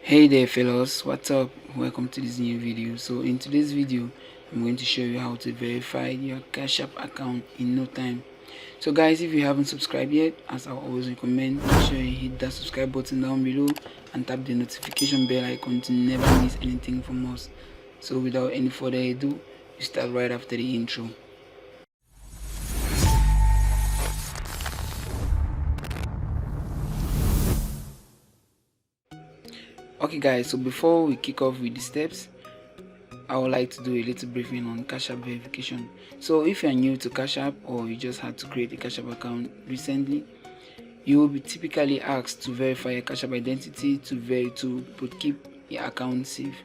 Hey there fellows, what's up? Welcome to this new video. So in today's video I'm going to show you how to verify your Cash App account in no time. So guys, if you haven't subscribed yet, as I always recommend, make sure you hit that subscribe button down below and tap the notification bell icon to never miss anything from us. So without any further ado, we start right after the intro. Okay guys, so before we kick off with the steps, I would like to do a little briefing on Cash App verification. So if you are new to Cash App or you just had to create a Cash App account recently, you will be typically asked to verify your Cash App identity to keep your account safe.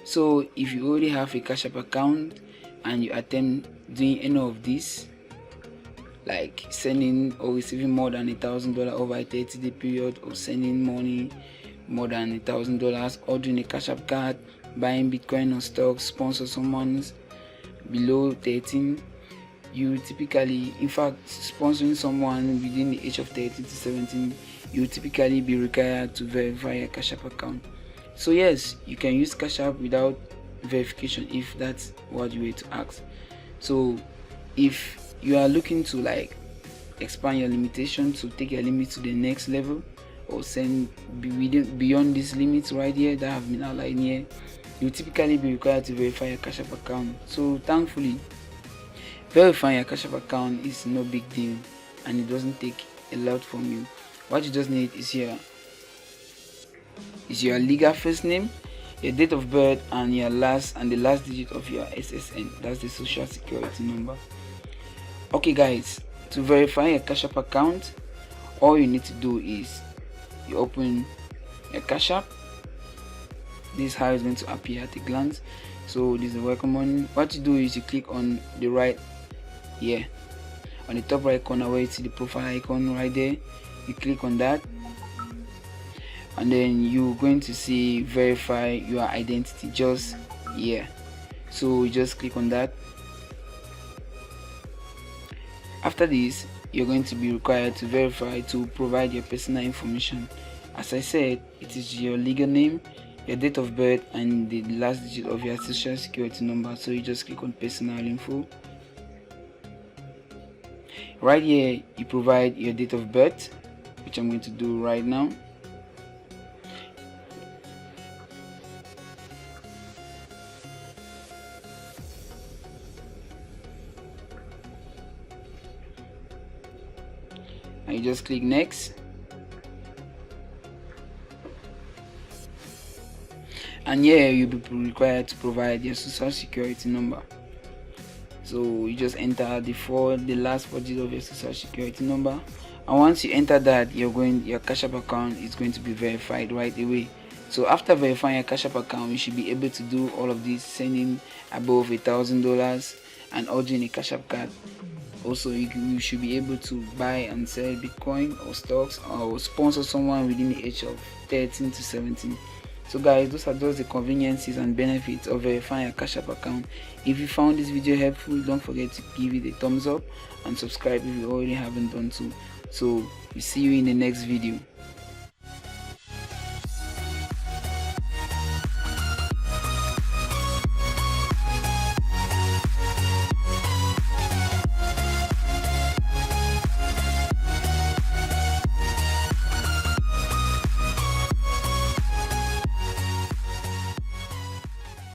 So if you already have a Cash App account and you attempt doing any of this, like sending or receiving more than $1,000 over a 30-day period, or sending money more than $1,000, ordering a Cash App card, buying Bitcoin or stocks, sponsor someone's below 13, you typically, in fact, sponsoring someone within the age of 13 to 17, you typically be required to verify a Cash App account. So yes, you can use Cash App without verification if that's what you were to ask. So if you are looking to expand your limitation to take your limit to the next level, or send beyond these limits right here that have been outlined here, you typically be required to verify your Cash App account. So thankfully, verifying your Cash App account is no big deal and it doesn't take a lot from you. What you just need is your legal first name, your date of birth, and the last digit of your SSN. That's the social security number. Okay guys, to verify your Cash App account, all you need to do is you open your Cash App. This is how it's going to appear at a glance. So this is a welcome morning. What you do is you click on the right here, on the top right corner where you see the profile icon right there. You click on that, and then you're going to see verify your identity just here. So you just click on that. After this, you're going to be required to verify to provide your personal information. As I said, it is your legal name, your date of birth, and the last digit of your social security number. So you just click on personal info. Right here you provide your date of birth, which I'm going to do right now. And you just click next, and here you'll be required to provide your social security number. So you just enter the last 4 digits of your social security number, and once you enter that, your Cash App account is going to be verified right away. So after verifying your Cash App account, you should be able to do all of this, sending above $1,000 and ordering a Cash App card. Also, you should be able to buy and sell Bitcoin or stocks, or sponsor someone within the age of 13 to 17. So guys, those are just the conveniences and benefits of verifying a Cash App account. If you found this video helpful, don't forget to give it a thumbs up and subscribe if you already haven't done so. So we see you in the next video.